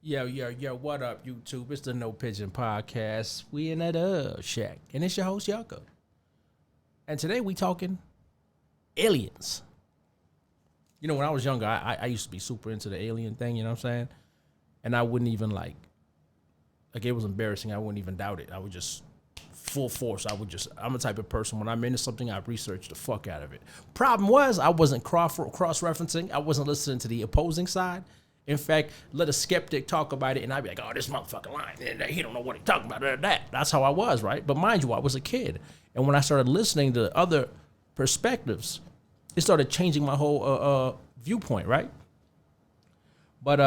Yo, what up, YouTube? It's the No Pigeon Podcast. We in that shack. And it's your host, Yako. And today we talking aliens. You know, when I was younger, I used to be super into the alien thing, you know what I'm saying? And I wouldn't even like it was embarrassing. I wouldn't even doubt it. I would just, full force, I'm the type of person, when I'm into something, I research the fuck out of it. Problem was, I wasn't cross-referencing. I wasn't listening to the opposing side. In fact, let a skeptic talk about it, and I'd be like, oh, this motherfucker lying. He don't know what he's talking about. That's how I was, right? But mind you, I was a kid. And when I started listening to other perspectives, it started changing my whole viewpoint, right? But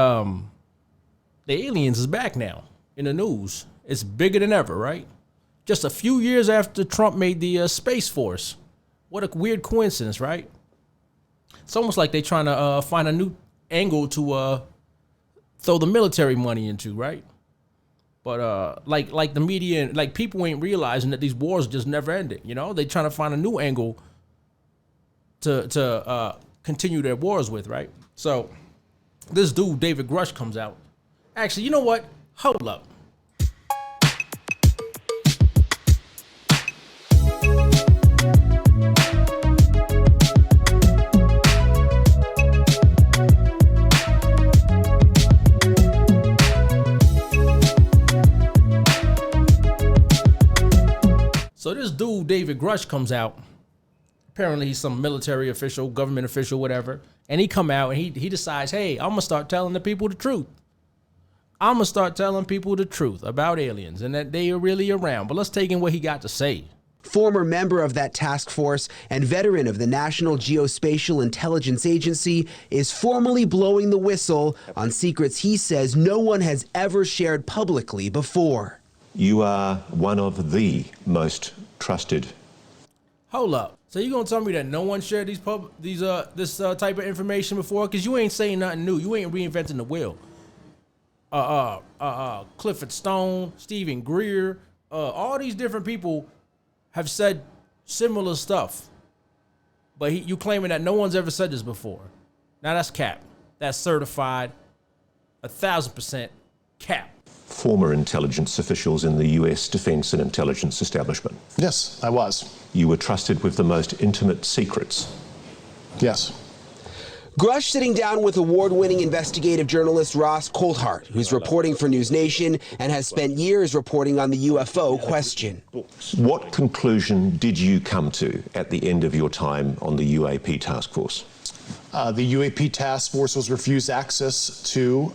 the aliens is back now in the news. It's bigger than ever, right? Just a few years after Trump made the Space Force. What a weird coincidence, right? It's almost like they're trying to find a new angle to throw the military money into, right? But like the media, like people ain't realizing that these wars just never ended. You know, they trying to find a new angle to continue their wars with, right? So this dude David Grush comes out. Actually, you know what? Hold up. So this dude, David Grush, comes out. Apparently he's some military official, government official, whatever. And he come out and he decides, hey, I'm going to start telling the people the truth. I'm going to start telling people the truth about aliens and that they are really around. But let's take in what he got to say. Former member of that task force and veteran of the National Geospatial Intelligence Agency is formally blowing the whistle on secrets he says no one has ever shared publicly before. You are one of the most trusted. Hold up. So you gonna tell me that no one shared this type of information before? Cause you ain't saying nothing new. You ain't reinventing the wheel. Clifford Stone, Stephen Greer, all these different people have said similar stuff. But you claiming that no one's ever said this before. Now that's cap. That's certified 1,000% cap. Former intelligence officials in the US defense and intelligence establishment. Yes, I was. You were trusted with the most intimate secrets. Yes. Grush sitting down with award-winning investigative journalist Ross Coulthart, who's reporting for News Nation and has spent years reporting on the UFO question. What conclusion did you come to at the end of your time on the UAP task force? The UAP task force was refused access to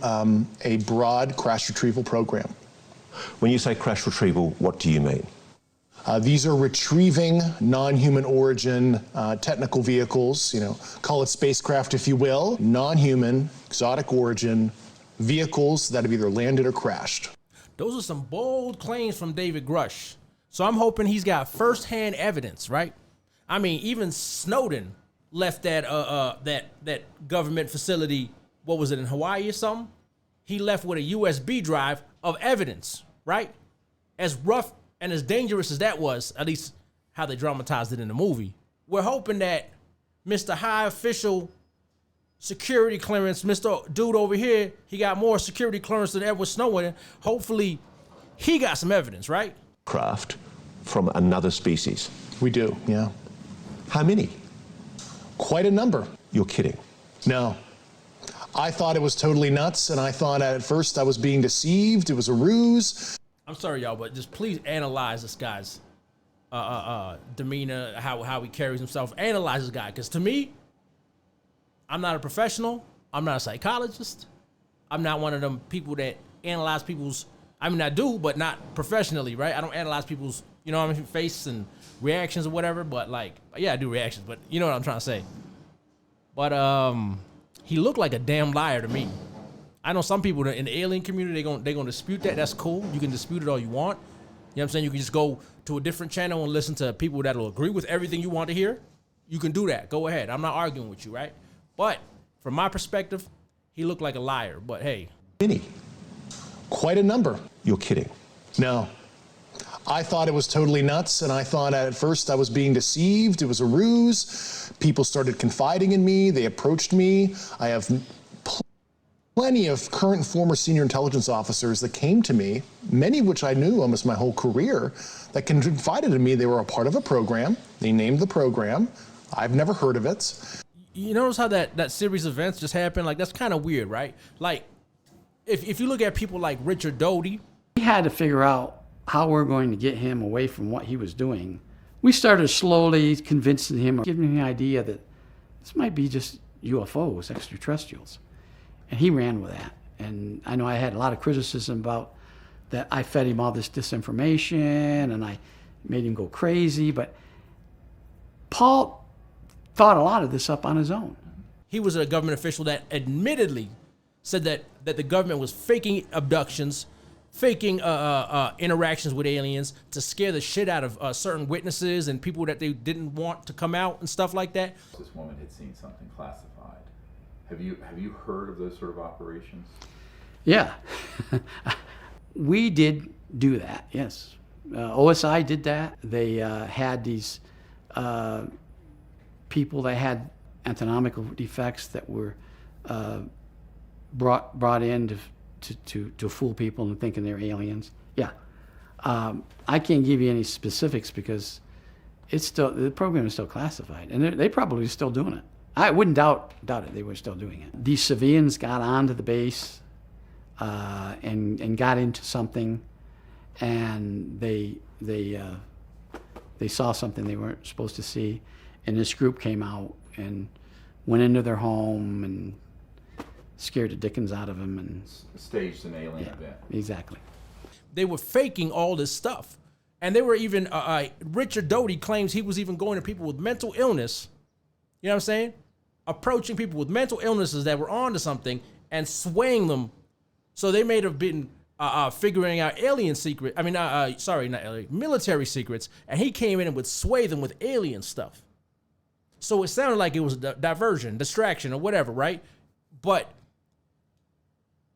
a broad crash retrieval program. When you say crash retrieval, what do you mean? These are retrieving non-human origin technical vehicles, call it spacecraft if you will, non-human, exotic origin vehicles that have either landed or crashed. Those are some bold claims from David Grush. So I'm hoping he's got firsthand evidence, right? I mean, even Snowden left that government facility, what was it, in Hawaii or something? He left with a USB drive of evidence, right? As rough and as dangerous as that was, at least how they dramatized it in the movie, we're hoping that Mr. High Official Security Clearance, Mr. Dude over here, he got more security clearance than Edward Snowden. Hopefully, he got some evidence, right? Craft from another species. We do, yeah. How many? Quite a number. You're kidding. No. I thought it was totally nuts, and I thought at first I was being deceived. It was a ruse. I'm sorry, y'all, but just please analyze this guy's demeanor, how he carries himself. Analyze this guy, because to me, I'm not a professional. I'm not a psychologist. I'm not one of them people that analyze people's, I mean, I do, but not professionally, right? I don't analyze people's, face and reactions or whatever, but yeah, I do reactions, but you know what I'm trying to say. But he looked like a damn liar to me. I know some people in the alien community, they're gonna dispute that. That's cool. You can dispute it all you want. You know what I'm saying? You can just go to a different channel and listen to people that'll agree with everything you want to hear. You can do that. Go ahead. I'm not arguing with you, right? But from my perspective, he looked like a liar. But hey. Many. Quite a number. You're kidding. No. I thought it was totally nuts, and I thought at first I was being deceived. It was a ruse. People started confiding in me. They approached me. I have Plenty of current and former senior intelligence officers that came to me, many of which I knew almost my whole career, that confided in me they were a part of a program. They named the program. I've never heard of it. You notice how that series of events just happened? Like, that's kind of weird, right? Like, if you look at people like Richard Doty. We had to figure out how we're going to get him away from what he was doing. We started slowly convincing him, giving him the idea that this might be just UFOs, extraterrestrials. And he ran with that. And I know I had a lot of criticism about that. I fed him all this disinformation and I made him go crazy. But Paul thought a lot of this up on his own. He was a government official that admittedly said that the government was faking abductions, faking interactions with aliens to scare the shit out of certain witnesses and people that they didn't want to come out and stuff like that. This woman had seen something classified. Have you heard of those sort of operations? Yeah, we did do that, yes. OSI did that. They had these people that had anatomical defects that were brought in to fool people into thinking they're aliens. Yeah, I can't give you any specifics because the program is still classified, and they probably still doing it. I wouldn't doubt it. They were still doing it. These civilians got onto the base and got into something, and they saw something they weren't supposed to see, and this group came out and went into their home and scared the dickens out of them and staged an alien event. Exactly. They were faking all this stuff, and they were even Richard Doty claims he was even going to people with mental illness. You know what I'm saying? Approaching people with mental illnesses that were onto something and swaying them. So they may have been figuring out alien secret. I mean, sorry, not alien, military secrets. And he came in and would sway them with alien stuff. So it sounded like it was a diversion, distraction, or whatever, right? But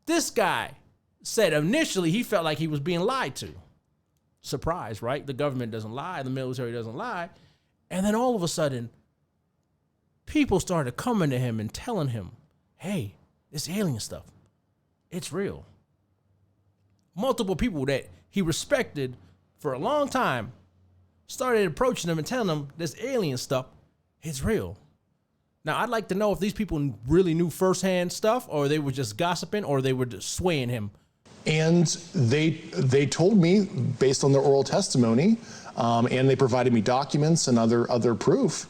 this guy said initially he felt like he was being lied to. Surprise, right? The government doesn't lie. The military doesn't lie. And then all of a sudden, people started coming to him and telling him, hey, this alien stuff, it's real. Multiple people that he respected for a long time started approaching him and telling him this alien stuff, it's real. Now, I'd like to know if these people really knew firsthand stuff, or they were just gossiping, or they were just swaying him. And they told me, based on their oral testimony, and they provided me documents and other proof,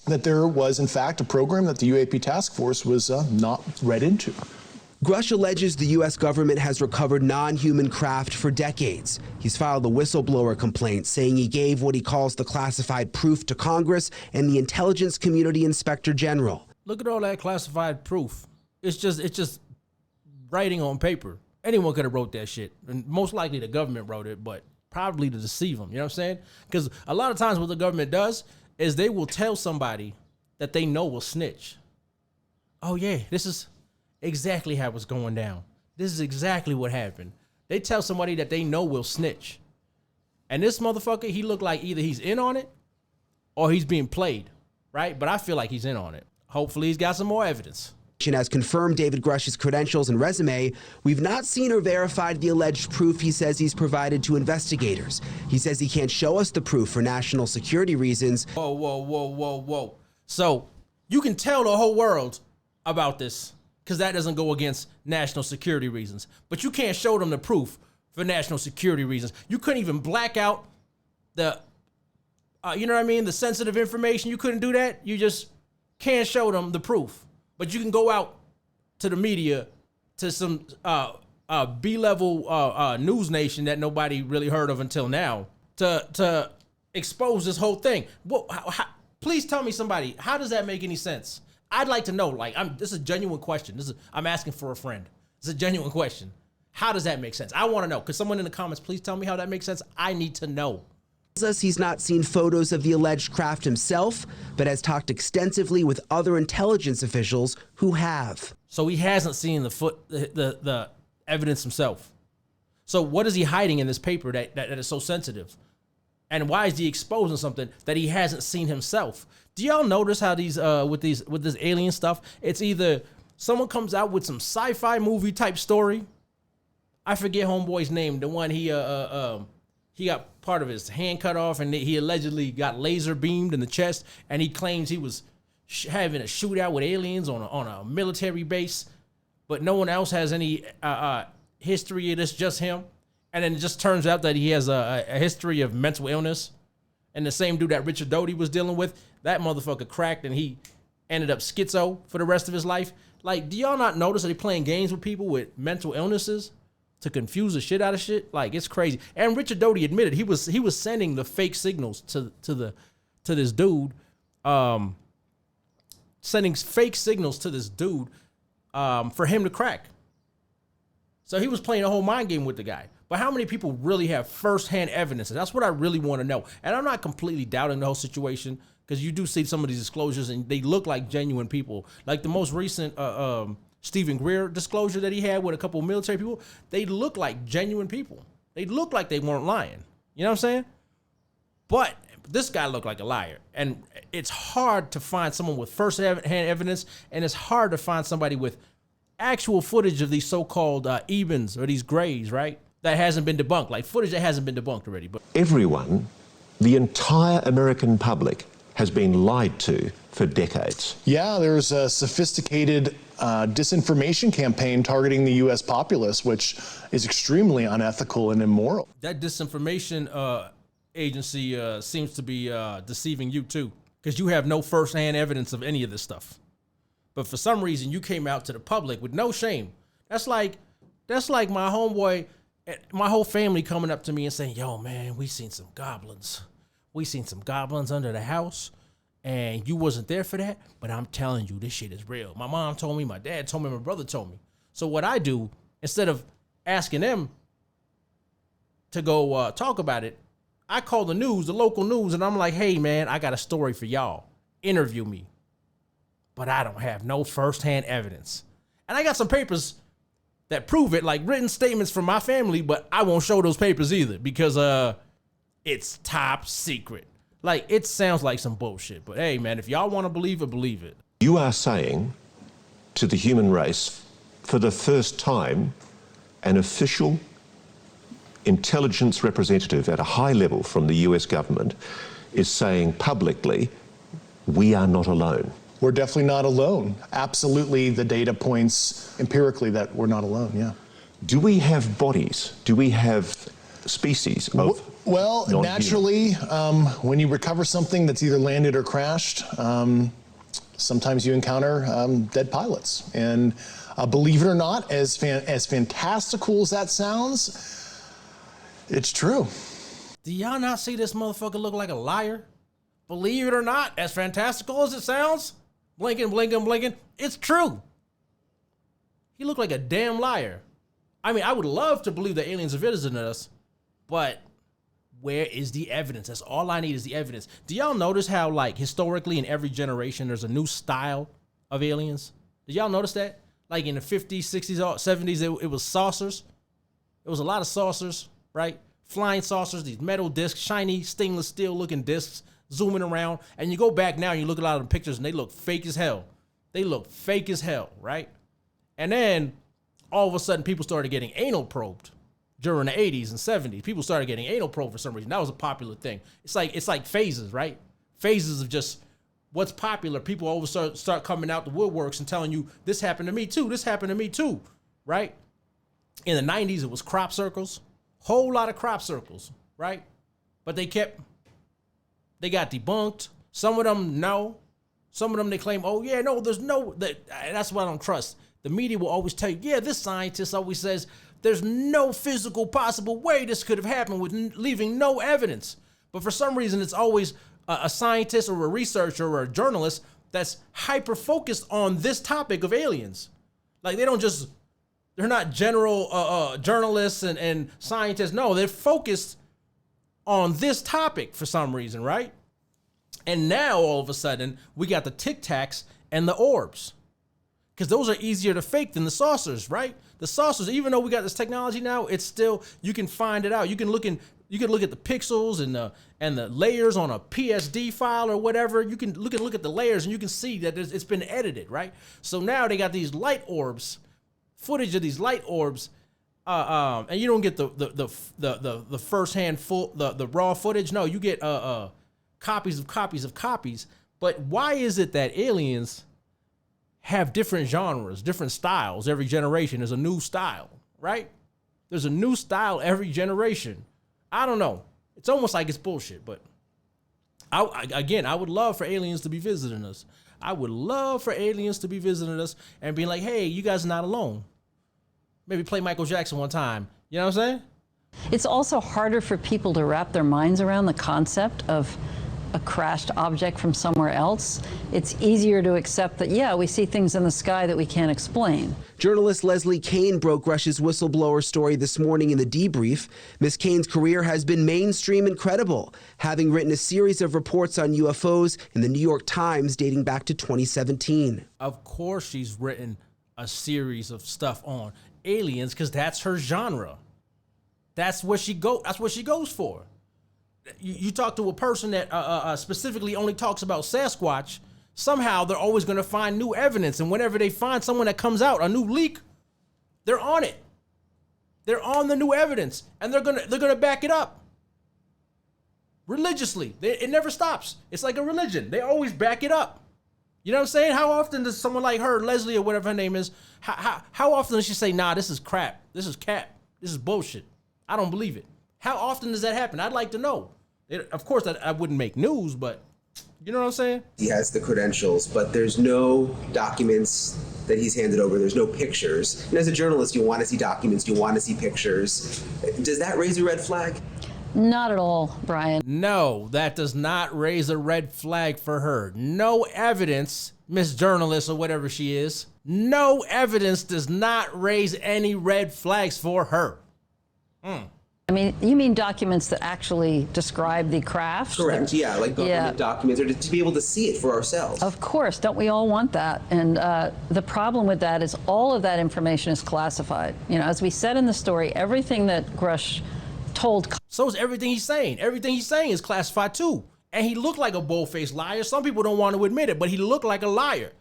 that there was, in fact, a program that the UAP task force was not read into. Grush alleges the U.S. government has recovered non-human craft for decades. He's filed a whistleblower complaint saying he gave what he calls the classified proof to Congress and the Intelligence Community Inspector General. Look at all that classified proof. It's just writing on paper. Anyone could have wrote that shit. And most likely the government wrote it, but probably to deceive them. You know what I'm saying? Because a lot of times what the government does is they will tell somebody that they know will snitch. Oh yeah, this is exactly how it's going down. This is exactly what happened. They tell somebody that they know will snitch. And this motherfucker, he looked like either he's in on it or he's being played, right? But I feel like he's in on it. Hopefully he's got some more evidence. Has confirmed David Grush's credentials and resume. We've not seen or verified the alleged proof he says he's provided to investigators. He says he can't show us the proof for national security reasons. Whoa. So you can tell the whole world about this because that doesn't go against national security reasons. But you can't show them the proof for national security reasons. You couldn't even black out the, you know what I mean? The sensitive information. You couldn't do that. You just can't show them the proof. But you can go out to the media, to some B-level news nation that nobody really heard of until now, to expose this whole thing. Please tell me, somebody, how does that make any sense? I'd like to know. Like, this is a genuine question. I'm asking for a friend. It's a genuine question. How does that make sense? I want to know. Could someone in the comments please tell me how that makes sense? I need to know. He's not seen photos of the alleged craft himself, but has talked extensively with other intelligence officials who have. So he hasn't seen the evidence himself. So what is he hiding in this paper that is so sensitive? And why is he exposing something that he hasn't seen himself? Do y'all notice how these with this alien stuff, it's either someone comes out with some sci-fi movie type story. I forget homeboy's name. The one he got part of his hand cut off, and he allegedly got laser beamed in the chest, and he claims he was having a shootout with aliens on a military base, but no one else has any history of this, just him. And then it just turns out that he has a history of mental illness. And the same dude that Richard Doty was dealing with, that motherfucker cracked and he ended up schizo for the rest of his life. Like, do y'all not notice that they playing games with people with mental illnesses to confuse the shit out of shit? Like, it's crazy. And Richard Doty admitted he was sending the fake signals to this dude, sending fake signals to this dude for him to crack. So he was playing a whole mind game with the guy. But how many people really have firsthand evidence? And that's what I really want to know. And I'm not completely doubting the whole situation, because you do see some of these disclosures and they look like genuine people. Like the most recent Stephen Greer disclosure that he had with a couple of military people, they look like genuine people. They look like they weren't lying. You know what I'm saying? But this guy looked like a liar. And it's hard to find someone with firsthand evidence, and it's hard to find somebody with actual footage of these so-called Ebens or these Greys, right? That hasn't been debunked, like footage that hasn't been debunked already. But Everyone, the entire American public, has been lied to for decades. Yeah, there's a sophisticated disinformation campaign targeting the U.S. populace, which is extremely unethical and immoral. that disinformation agency seems to be deceiving you too, because you have no firsthand evidence of any of this stuff. But for some reason, you came out to the public with no shame. That's like my homeboy, my whole family coming up to me and saying, yo, man, we seen some goblins. We seen some goblins under the house, and you wasn't there for that. But I'm telling you, this shit is real. My mom told me, my dad told me, my brother told me. So what I do, instead of asking them to go talk about it, I call the news, the local news, and I'm like, hey, man, I got a story for y'all. Interview me. But I don't have no firsthand evidence. And I got some papers that prove it, like written statements from my family, but I won't show those papers either because it's top secret. Like, it sounds like some bullshit. But hey, man, if y'all want to believe it, believe it. You are saying to the human race, for the first time, an official intelligence representative at a high level from the US government is saying publicly, we are not alone. We're definitely not alone. Absolutely, the data points empirically that we're not alone, yeah. Do we have bodies? Do we have species of Well, non-human? naturally, when you recover something that's either landed or crashed, sometimes you encounter dead pilots. And believe it or not, as fantastical as that sounds, it's true. Do y'all not see this motherfucker look like a liar? Believe it or not, as fantastical as it sounds, blinking, it's true. He looked like a damn liar. I mean, I would love to believe that aliens are visiting us, but where is the evidence? That's all I need is the evidence. Do y'all notice how, like, historically in every generation, there's a new style of aliens? Did y'all notice that? Like in the 50s, 60s, 70s, it was saucers. It was a lot of saucers, right? Flying saucers, these metal discs, shiny stainless steel looking discs, zooming around. And you go back now and you look at a lot of the pictures and they look fake as hell. They look fake as hell, right? And then all of a sudden people started getting anal probed during the 80s and 70s. People started getting anal probed for some reason. That was a popular thing. It's like phases, right? Phases of just what's popular. People always start coming out the woodworks and telling you, this happened to me too, this happened to me too, right? In the 90s, it was crop circles. Whole lot of crop circles, right? But they got debunked. Some of them, no. Some of them, they claim, oh yeah, no, there's no, that's what I don't trust. The media will always tell you, yeah, this scientist always says there's no physical possible way this could have happened with leaving no evidence. But for some reason, it's always a scientist or a researcher or a journalist that's hyper-focused on this topic of aliens. Like, they're not general journalists and scientists. No, they're focused on this topic for some reason, right? And now, all of a sudden, we got the Tic Tacs and the orbs. Because those are easier to fake than the saucers, right? The saucers, even though we got this technology now, it's still, you can find it out. You can look in You can look at the pixels and the layers on a PSD file or whatever. You can look at the layers and you can see that it's been edited, right? So now they got these light orbs, footage of these light orbs, and you don't get the firsthand the raw footage. No, you get copies of copies of copies. But why is it that aliens have different genres, different styles every generation? There's a new style, right? There's a new style every generation. I don't know. It's almost like it's bullshit, but I would love for aliens to be visiting us. I would love for aliens to be visiting us and being like, hey, you guys are not alone. Maybe play Michael Jackson one time. You know what I'm saying? It's also harder for people to wrap their minds around the concept of a crashed object from somewhere else. It's easier to accept that, yeah, we see things in the sky that we can't explain. Journalist Leslie Kane broke Grush's whistleblower story this morning in the debrief. Ms. Kane's career has been mainstream and credible, having written a series of reports on UFOs in the New York Times dating back to 2017. Of course she's written a series of stuff on aliens because that's her genre. That's what she goes for. You talk to a person that specifically only talks about Sasquatch, somehow they're always going to find new evidence. And whenever they find someone that comes out, a new leak, they're on it. They're on the new evidence, and they're gonna back it up religiously. It never stops. It's like a religion. They always back it up. You know what I'm saying? How often does someone like her, Leslie or whatever her name is, how often does she say, nah, this is crap. This is cap. This is bullshit. I don't believe it. How often does that happen? I'd like to know. Of course, I wouldn't make news, but you know what I'm saying? He has the credentials, but there's no documents that he's handed over. There's no pictures. And as a journalist, you want to see documents. You want to see pictures. Does that raise a red flag? Not at all, Brian. No, that does not raise a red flag for her. No evidence, Miss Journalist or whatever she is. No evidence does not raise any red flags for her. I mean, you mean documents that actually describe the craft? Correct, yeah, like government documents, or to be able to see it for ourselves. Of course, don't we all want that? And the problem with that is all of that information is classified. You know, as we said in the story, everything that Grush told. So is everything he's saying. Everything he's saying is classified too. And he looked like a bold-faced liar. Some people don't want to admit it, but he looked like a liar.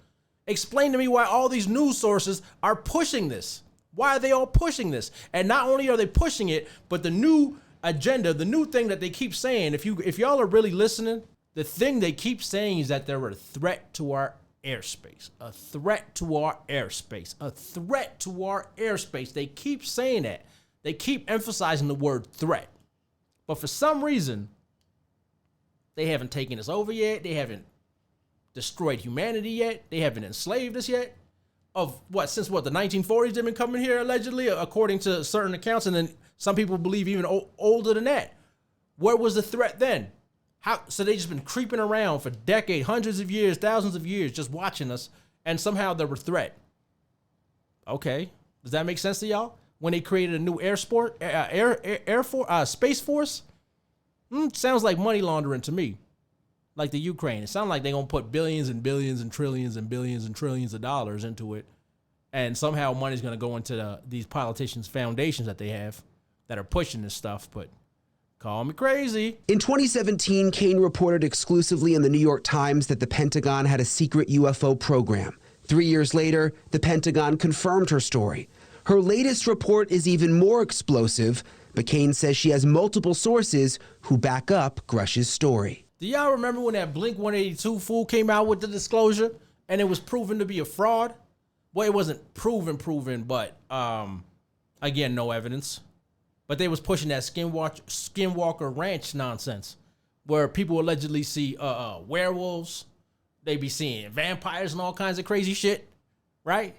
Explain to me why all these news sources are pushing this. Why are they all pushing this? And not only are they pushing it, but the new agenda, the new thing that they keep saying, if y'all are really listening, the thing they keep saying is that they're a threat to our airspace. A threat to our airspace. A threat to our airspace. They keep saying that. They keep emphasizing the word threat. But for some reason, they haven't taken us over yet. They haven't destroyed humanity yet. They haven't enslaved us yet. Since the 1940s they've been coming here, allegedly, according to certain accounts, and then some people believe even older than that. Where was the threat then? So they just been creeping around for decades, hundreds of years, thousands of years, just watching us, and somehow they're a threat. Okay, does that make sense to y'all? When they created a new space force, sounds like money laundering to me. Like the Ukraine. It sounds like they're going to put billions and billions and trillions and billions and trillions of dollars into it. And somehow money's going to go into these politicians' foundations that they have that are pushing this stuff. But call me crazy. In 2017, Kane reported exclusively in the New York Times that the Pentagon had a secret UFO program. 3 years later, the Pentagon confirmed her story. Her latest report is even more explosive, but Kane says she has multiple sources who back up Grush's story. Do y'all remember when that Blink 182 fool came out with the disclosure and it was proven to be a fraud? Well, it wasn't proven, but again, no evidence. But they was pushing that Skinwalker Ranch nonsense where people allegedly see werewolves. They be seeing vampires and all kinds of crazy shit, right?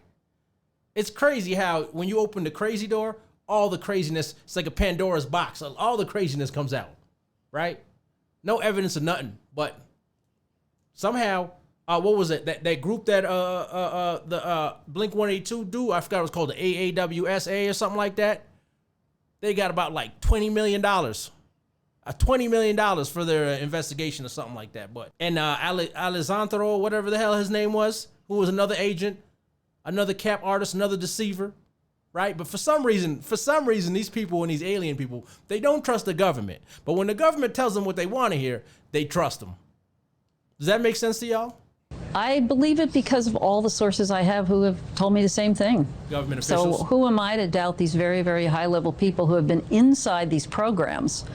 It's crazy how when you open the crazy door, all the craziness, it's like a Pandora's box. All the craziness comes out, right? No evidence of nothing, but somehow, what was it? That group that the Blink 182 do, I forgot it was called the AAWSA or something like that. They got about like $20 million. $20 million for their investigation or something like that. But Alessandro, whatever the hell his name was, who was another agent, another cap artist, another deceiver, right? But for some reason, these people and these alien people, they don't trust the government. But when the government tells them what they want to hear, they trust them. Does that make sense to y'all? I believe it because of all the sources I have who have told me the same thing. Government officials. So who am I to doubt these very, very high-level people who have been inside these programs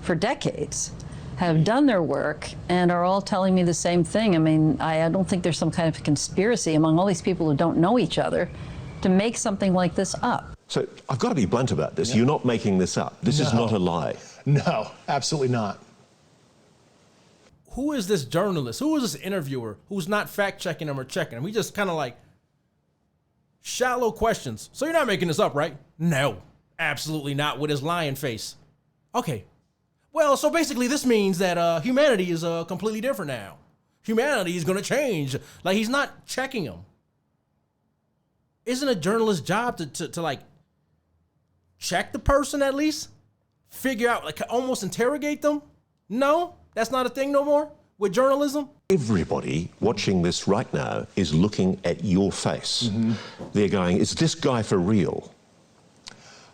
for decades, have done their work, and are all telling me the same thing? I mean, I don't think there's some kind of conspiracy among all these people who don't know each other to make something like this up. So I've got to be blunt about this. You're not making this up. This is not a lie. No, absolutely not. Who is this journalist? Who is this interviewer who's not fact-checking them or checking them? He just kind of like shallow questions. So you're not making this up, right? No, absolutely not, with his lion face. Okay. Well, so basically this means that humanity is completely different now. Humanity is going to change. Like, he's not checking them. Isn't a journalist's job to like check the person at least? Figure out, like, almost interrogate them? No? That's not a thing no more with journalism? Everybody watching this right now is looking at your face. They're going, is this guy for real?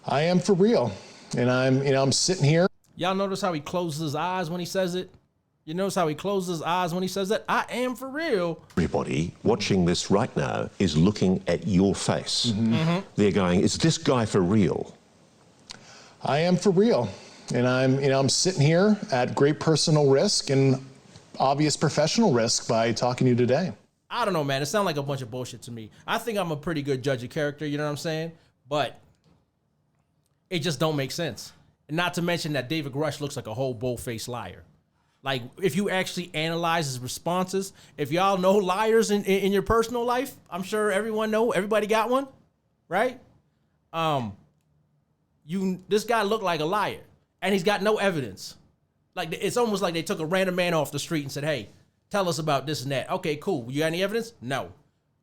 I am for real. And I'm sitting here. Y'all notice how he closes his eyes when he says it? You notice how he closes his eyes when he says that? I am for real. Everybody watching this right now is looking at your face. They're going, is this guy for real? I am for real. And I'm sitting here at great personal risk and obvious professional risk by talking to you today. I don't know, man. It sounds like a bunch of bullshit to me. I think I'm a pretty good judge of character, you know what I'm saying? But it just don't make sense. And not to mention that David Grush looks like a whole bull-faced liar. Like, if you actually analyze his responses, if y'all know liars in your personal life, I'm sure everybody got one, right? This guy looked like a liar. And he's got no evidence. Like, it's almost like they took a random man off the street and said, hey, tell us about this and that. Okay, cool. You got any evidence? No.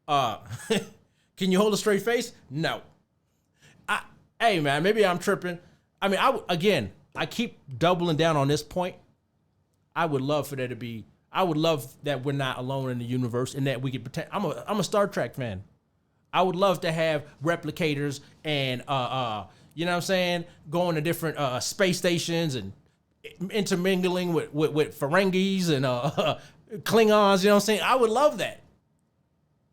Can you hold a straight face? No. Hey, man, maybe I'm tripping. I mean, I keep doubling down on this point. I would love that we're not alone in the universe and that we could pretend. I'm a Star Trek fan. I would love to have replicators and, you know what I'm saying, going to different space stations and intermingling with Ferengis and Klingons, you know what I'm saying? I would love that.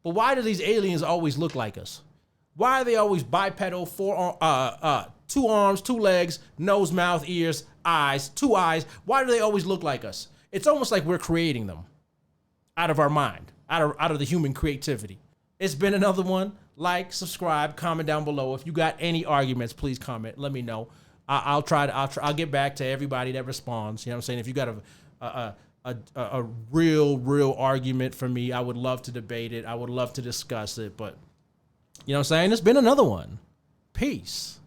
But why do these aliens always look like us? Why are they always bipedal, 2 arms, 2 legs, nose, mouth, ears, eyes, 2 eyes? Why do they always look like us? It's almost like we're creating them out of our mind, out of the human creativity. It's been another one. Like, subscribe, comment down below. If you got any arguments, please comment. Let me know. I'll get back to everybody that responds. You know what I'm saying? If you got a real argument for me, I would love to debate it. I would love to discuss it. But, you know what I'm saying? It's been another one. Peace.